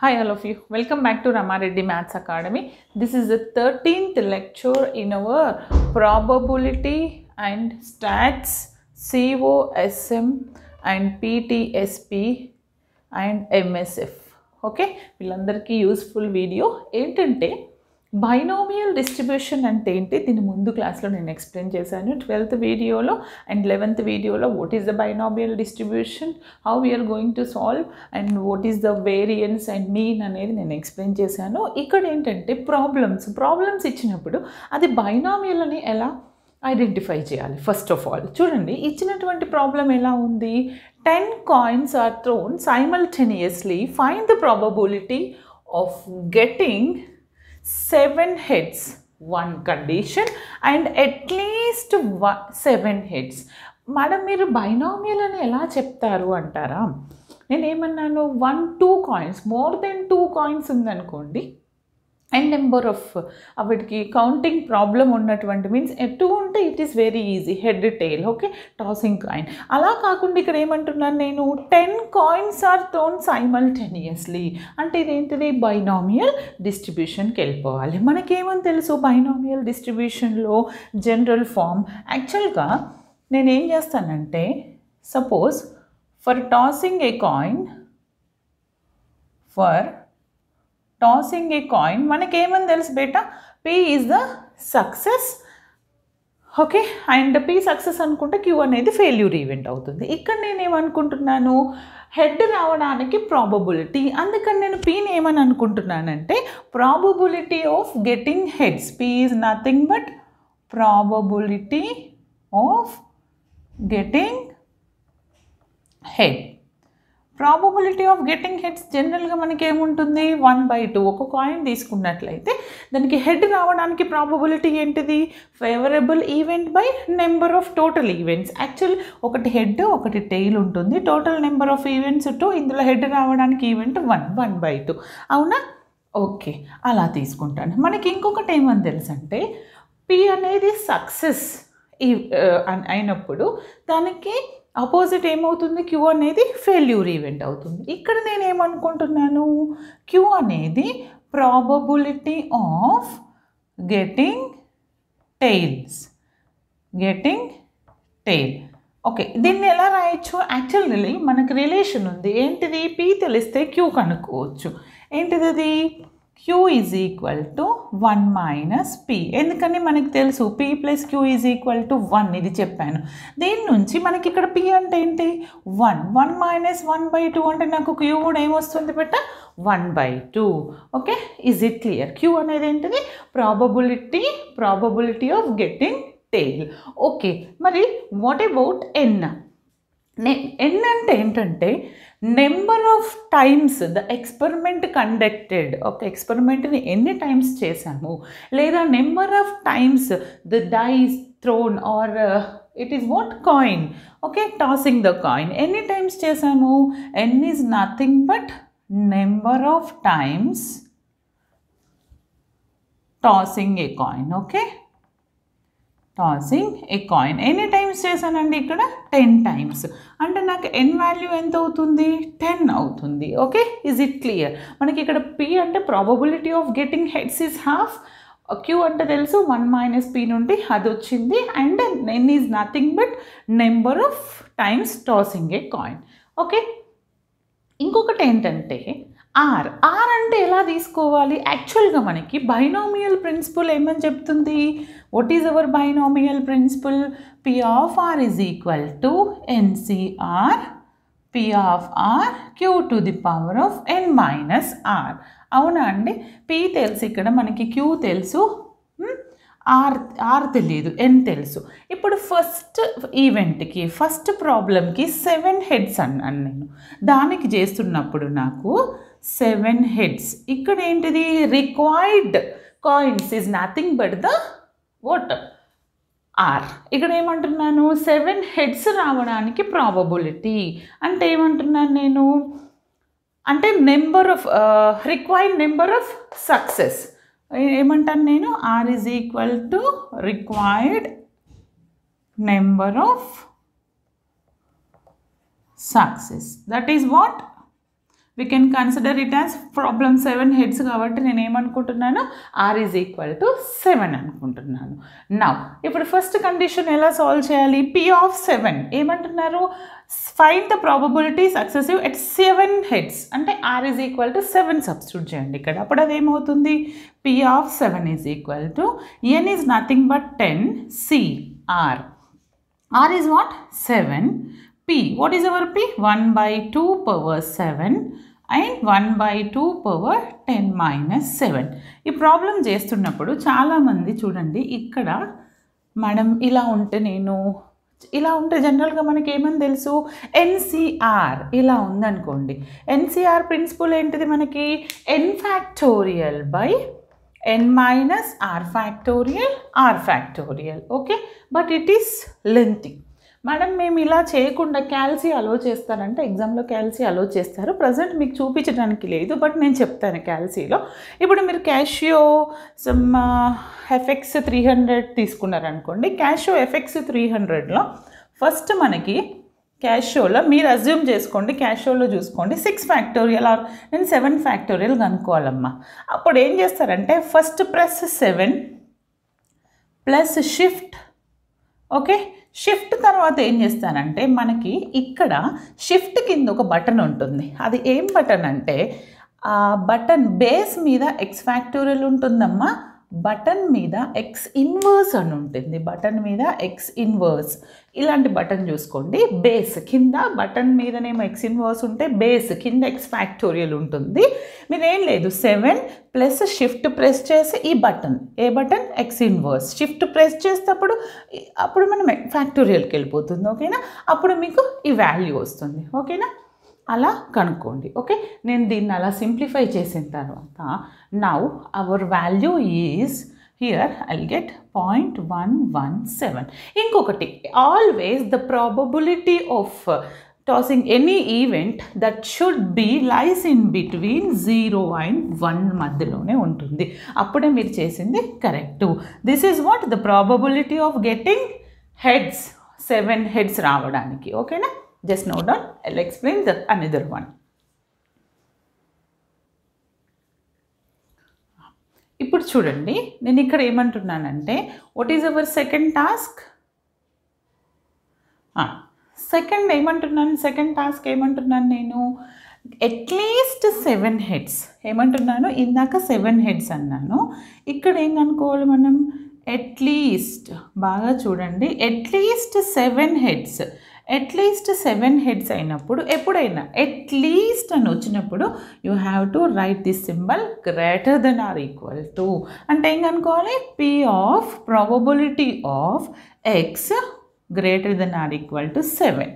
Hi all of you, welcome back to Ramareddy Maths Academy. This is the 13th lecture in our probability and stats COSM and PTSP and MSF. Okay, వీళ్ళందరికీ useful video ఏంటంటే binomial distribution అంటే ఏంటి దీని ముందు క్లాస్లో నేను explain చేశాను 12th వీడియోలో అండ్ 11th వీడియోలో what is the binomial distribution, how we are going to solve and what is the variance and mean అనేది నేను ఎక్స్ప్లెయిన్ చేశాను. ఇక్కడ ఏంటంటే ప్రాబ్లమ్స్ ఇచ్చినప్పుడు అది బైనామియల్ అని ఎలా ఐడెంటిఫై చేయాలి. ఫస్ట్ ఆఫ్ ఆల్ చూడండి, ఇచ్చినటువంటి ప్రాబ్లం ఎలా ఉంది, 10 coins are thrown simultaneously, find the probability of getting 7 heads, one condition and at least 7 heads. Madam మీరు బైనామియల్ అని ఎలా చెప్తారు అంటారా? నేనేమన్నాను, 1-2 coins, మోర్ దెన్ 2 coins ఉందనుకోండి అండ్ నెంబర్ ఆఫ్ వాటికి కౌంటింగ్ ప్రాబ్లం ఉన్నటువంటి మీన్స్ 2 ఉంటే it is very easy, head tail, okay, tossing coin. అలా కాకుండా ఇక్కడ ఏమంటున్నాను నేను, 10 coins ఆర్ థ్రోన్ సైమల్టేనియస్లీ అంటే ఇదేంటిది బైనామియల్ డిస్ట్రిబ్యూషన్కి వెళ్ళిపోవాలి. మనకేమని తెలుసు బైనామియల్ డిస్ట్రిబ్యూషన్లో జనరల్ ఫామ్. యాక్చువల్గా నేనేం చేస్తానంటే, suppose for tossing a coin, మనకేమని తెలుసు బేటా, P is the success, okay, and P success అనుకుంటే Q అనేది ఫెయిల్యూర్ ఈవెంట్ అవుతుంది. ఇక్కడ నేనేమనుకుంటున్నాను, హెడ్ రావడానికి ప్రాబబిలిటీ, అందుకని నేను Pని ఏమని అనుకుంటున్నానంటే probability of getting heads. P is nothing but probability of getting head. Probability of getting heads జనరల్గా మనకి ఏముంటుంది, 1/2. ఒక కాయిన్ తీసుకున్నట్లయితే దానికి హెడ్ రావడానికి ప్రాబబిలిటీ ఏంటిది, favourable event by number of total events. Actual ఒకటి హెడ్ ఒకటి టెయిల్ ఉంటుంది, టోటల్ నెంబర్ ఆఫ్ ఈవెంట్స్ 2, ఇందులో హెడ్ రావడానికి ఈవెంట్ 1/2. అవునా, ఓకే, అలా తీసుకుంటాను. మనకి ఇంకొకటి ఏమని తెలుసు అంటే, P అనేది సక్సెస్ అయినప్పుడు దానికి ఆపోజిట్ ఏమవుతుంది, Q అనేది ఫెయిల్యూర్ ఈవెంట్ అవుతుంది. ఇక్కడ నేను ఏమనుకుంటున్నాను, Q అనేది probability of getting tail. Okay, దీన్ని ఎలా రాయొచ్చు, యాక్చువల్లీ మనకు రిలేషన్ ఉంది. ఏంటిది, P తెలిస్తే Q కనుక్కోవచ్చు. ఏంటిది అది, Q is equal to 1 - P. ఎందుకని మనకి తెలుసు P + Q is equal to 1, ఇది చెప్పాను. దీని నుంచి మనకి ఇక్కడ P అంటే ఏంటి, 1 - 1/2 అంటే నాకు Q కూడా ఏమొస్తుంది బెట్ట, 1/2. Okay, is it clear? Q అనేది ఏంటిది, probability of getting tail. Okay, మరి వాట్ అబౌట్ N? N అంటే ఏంటంటే number of times the experiment conducted. ఒక ఎక్స్పెరిమెంట్ని ఎన్ని టైమ్స్ చేసాము, లేదా number of times the dice thrown or it is what coin, okay, tossing the coin, ఎన్ని times చేసాము. N is nothing but number of times tossing a coin. Okay, tossing a coin ఎన్ని times చేశానండి, ఇక్కడ 10 times. అంటే నాకు N value ఎంత అవుతుంది, 10 అవుతుంది. Okay, is it clear? మనకి ఇక్కడ P అంటే probability of getting heads is half, Q అంటే తెలుసు 1 - P నుండి అది వచ్చింది, and N is nothing but number of times tossing a coin. Okay, ఇంకొకటి ఏంటంటే R అంటే ఎలా తీసుకోవాలి, యాక్చువల్గా మనకి బైనామియల్ ప్రిన్సిపల్ ఏమని చెప్తుంది, what is our binomial principle, P of R is equal to NCR P of R Q to the power of N - R. అవునా అండి, P తెలుసు, ఇక్కడ మనకి Q తెలుసు, R తెలియదు, N తెలుసు. ఇప్పుడు ఫస్ట్ ఈవెంట్కి, ఫస్ట్ ప్రాబ్లంకి 7 heads అన్నాను నేను. దానికి చేస్తున్నప్పుడు నాకు 7 heads. ఇక్కడ ఏంటిది, required coins is nothing but the what, R. ఇక్కడ ఏమంటున్నాను, 7 heads రావడానికి ప్రాబబిలిటీ అంటే ఏమంటున్నాను నేను, అంటే number of required number of success ఏమంటాను నేను, R is equal to required number of success. That is what we can consider it as problem 7 heads కాబట్టి నేను ఏమనుకుంటున్నాను r is equal to 7 అనుకుంటున్నాను. Now ఇప్పుడు ఫస్ట్ కండిషన్ ఎలా solve చేయాలి? p of 7 ఏమంటున్నారు? find the probability successive at 7 heads అంటే r is equal to 7 substitute చేయండి ఇక్కడ. అప్పుడు అది ఏమవుతుంది? p of 7 is equal to n is nothing but 10 c r. r is what? 7. p, what is our p? 1 by 2 power 7 and 1 by 2 power 10 minus 7. ఈ problem చేస్తున్నప్పుడు చాలామంది చూడండి ఇక్కడ మేడం ఇలా ఉంటే జనరల్గా మనకి ఏమని తెలుసు? ఎన్సిఆర్ ఇలా ఉందనుకోండి. ఎన్సిఆర్ ప్రిన్సిపల్ ఏంటిది మనకి? n factorial by n minus r factorial. Okay, but it is lengthy. Madam మేము ఇలా చేయకుండా క్యాల్సీ అలో చేస్తానంటే ఎగ్జామ్లో క్యాల్సీ అలో చేస్తారు. ప్రజెంట్ మీకు చూపించడానికి లేదు, బట్ నేను చెప్తాను క్యాల్సీలో. ఇప్పుడు మీరు క్యాషియో సమ్ ఎఫ్ఎక్స్ 300 తీసుకున్నారనుకోండి. క్యాషియో ఎఫ్ఎక్స్ 300లో ఫస్ట్ మనకి క్యాషియోలో మీరు అజ్యూమ్ చేసుకోండి, క్యాషియోలో చూసుకోండి 6 ఫ్యాక్టోరియల్ ఆర్ నేను 7 ఫ్యాక్టోరియల్ కనుక్కోవాలమ్మా. అప్పుడు ఏం చేస్తారంటే first press 7 plus shift. Okay, shift తర్వాత ఏం చేస్తానంటే మనకి ఇక్కడ షిఫ్ట్ కింద ఒక బటన్ ఉంటుంది. అది ఏం బటన్ అంటే ఆ బటన్ బేస్ మీద ఎక్స్ ఫ్యాక్టోరియల్ ఉంటుందమ్మా, బటన్ మీద ఎక్స్ ఇన్వర్స్ అని ఉంటుంది. బటన్ మీద ఎక్స్ ఇన్వర్స్ ఇలాంటి బటన్ చూసుకోండి. బేస్ కింద బటన్ మీదనేమో ఎక్స్ ఇన్వర్స్ ఉంటే బేస్ కింద ఎక్స్ ఫ్యాక్టోరియల్ ఉంటుంది. మీరేం లేదు 7 ప్లస్ షిఫ్ట్ ప్రెస్ చేసి ఈ బటన్ ఏ button? X inverse. Shift press చేసేటప్పుడు అప్పుడు మనం ఫ్యాక్టోరియల్కి వెళ్ళిపోతుంది. ఓకేనా? అప్పుడు మీకు ఈ వాల్యూ వస్తుంది. ఓకేనా? అలా కనుక్కోండి. ఓకే, నేను దీన్ని అలా సింప్లిఫై చేసిన తర్వాత now our value is here I'll get 0.117. ఇంకొకటి, always the probability of tossing any event that should be lies in between 0 and 1 మధ్యలోనే ఉంటుంది. అప్పుడే మీరు చేసింది correct. This is what the probability of getting heads, 7 heads రావడానికి. ఓకేనా? Just note down. I'll explain the another one. ఇప్పుడు చూడండి నేను ఇక్కడ ఏమంటున్నానంటే what is our second task? Second ఏమంటున్నాను? సెకండ్ టాస్క్ ఏమంటున్నాను నేను? అట్లీస్ట్ 7 heads ఏమంటున్నాను? ఇందాక 7 heads అన్నాను. ఇక్కడ ఏం అనుకోవాలి మనం? అట్లీస్ట్, బాగా చూడండి, అట్లీస్ట్ 7 heads. అట్లీస్ట్ 7 heads అయినప్పుడు ఎప్పుడైనా అట్లీస్ట్ అని వచ్చినప్పుడు you have to write this symbol greater than or equal to. అంటే ఏం అనుకోవాలి? P of probability of X greater than or equal to 7.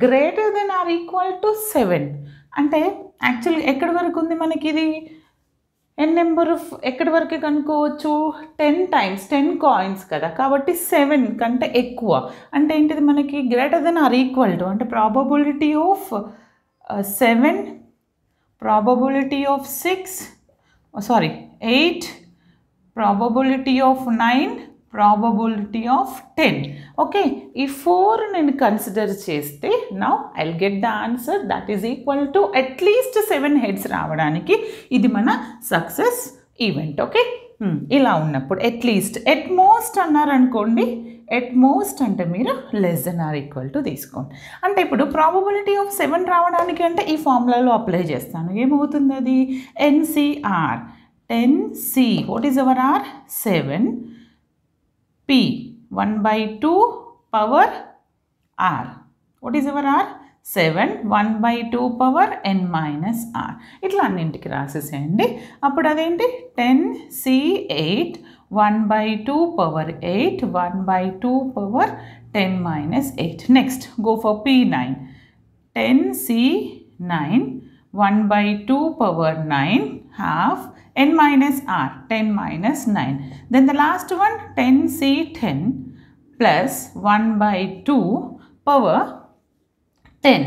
Greater than or equal to 7 అంటే యాక్చువల్గా ఎక్కడి వరకు ఉంది మనకి ఇది? ఎన్ నెంబర్ ఆఫ్ ఎక్కడి వరకు కనుక్కోవచ్చు? 10 times 10 coins కదా, కాబట్టి 7 కంటే ఎక్కువ అంటే ఏంటిది మనకి? Greater than or equal to అంటే probability of 7, probability of 8, probability of 9, probability of 10. Okay, ఈ 4 నేను కన్సిడర్ చేస్తే now I'll get the answer that is equal to at least 7 heads రావడానికి ఇది మన సక్సెస్ ఈవెంట్. ఓకే, ఇలా ఉన్నప్పుడు అట్లీస్ట్, ఎట్ మోస్ట్ అన్నారనుకోండి, ఎట్ మోస్ట్ అంటే మీరు less than or equal to తీసుకోండి. అంటే ఇప్పుడు ప్రాబబిలిటీ ఆఫ్ 7 రావడానికి అంటే ఈ ఫార్ములాలో అప్లై చేస్తాను. ఏమవుతుంది అది? NCR 10c, what is our R? 7, p 1 by 2 power r, what is our r? 7, 1 by 2 power n minus r. ఇట్లా అన్నింటికి రాసేసేయండి. అప్పుడు అదేంటి? 10c8 1 by 2 power 8, 1 by 2 power 10 minus 8. Next go for p9, 10c9 1 by 2 power 9 half n minus r, 10 minus 9. Then the last one 10c10 plus 1 by 2 power 10.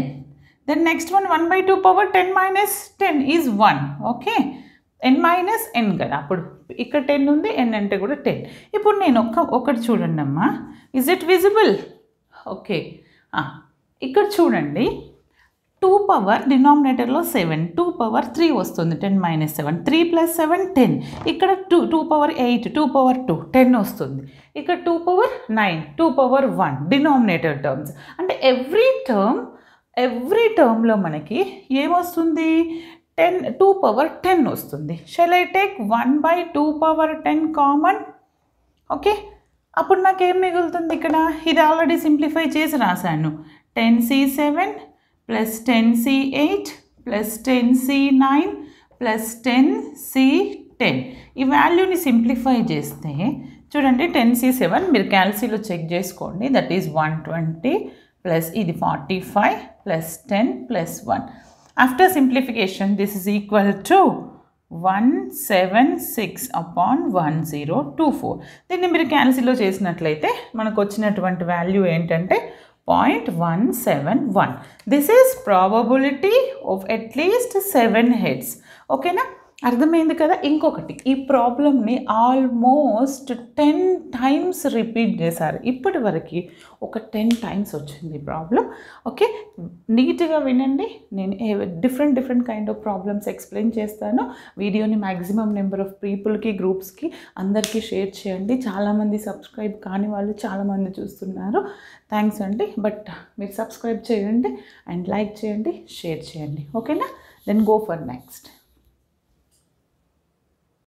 Then next one 1 by 2 power 10 minus 10 is 1. Okay, n minus n కదా, అప్పుడు ఇక్కడ 10 ఉంది, n అంటే కూడా 10. ఇప్పుడు నేను ఒకటి చూడండి అమ్మా, is it visible? ఓకే, ఇక్కడ చూడండి 2 పవర్ డినామినేటర్లో 7, 2 పవర్ 3 వస్తుంది, 10 - 7, 3 + 7 10. ఇక్కడ 2 పవర్ 8, 2 పవర్ 2 10 వస్తుంది. ఇక్కడ 2 పవర్ 9, 2 పవర్ 1 డినామినేటర్ టర్మ్స్. అంటే ఎవ్రీ టర్మ్లో మనకి ఏమొస్తుంది, 2 పవర్ 10 వస్తుంది. Shall I take 1/2 power 10 common? Okay, అప్పుడు నాకేం మిగులుతుంది ఇక్కడ? ఇది ఆల్రెడీ సింప్లిఫై చేసి రాశాను. 10c7 + 10c8 + 10c9 + 10c10. ఈ వాల్యూని సింప్లిఫై చేస్తే చూడండి, 10c7 మీరు క్యాల్సీలో చెక్ చేసుకోండి, దట్ ఈజ్ 120 ప్లస్ ఇది 45 + 10 + 1. After simplification this is equal to 176/1024. దీన్ని మీరు క్యాన్సిల్లో చేసినట్లయితే మనకు వచ్చినటువంటి వాల్యూ ఏంటంటే 0.171. This is probability of at least 7 heads. ఓకేనా, అర్థమైంది కదా? ఇంకొకటి, ఈ ప్రాబ్లమ్ని ఆల్మోస్ట్ 10 times రిపీట్ చేశారు. ఇప్పటి వరకు ఒక 10 times వచ్చింది ప్రాబ్లం. ఓకే, నీట్గా వినండి. నేను different kind of problems explain చేస్తాను. వీడియోని మ్యాక్సిమం నెంబర్ ఆఫ్ పీపుల్కి, గ్రూప్స్కి అందరికీ షేర్ చేయండి. చాలామంది సబ్స్క్రైబ్ కాని వాళ్ళు చాలామంది చూస్తున్నారు. థ్యాంక్స్ అండి. బట్ మీరు సబ్స్క్రైబ్ చేయండి అండ్ లైక్ చేయండి, షేర్ చేయండి. ఓకేనా? Then go for next.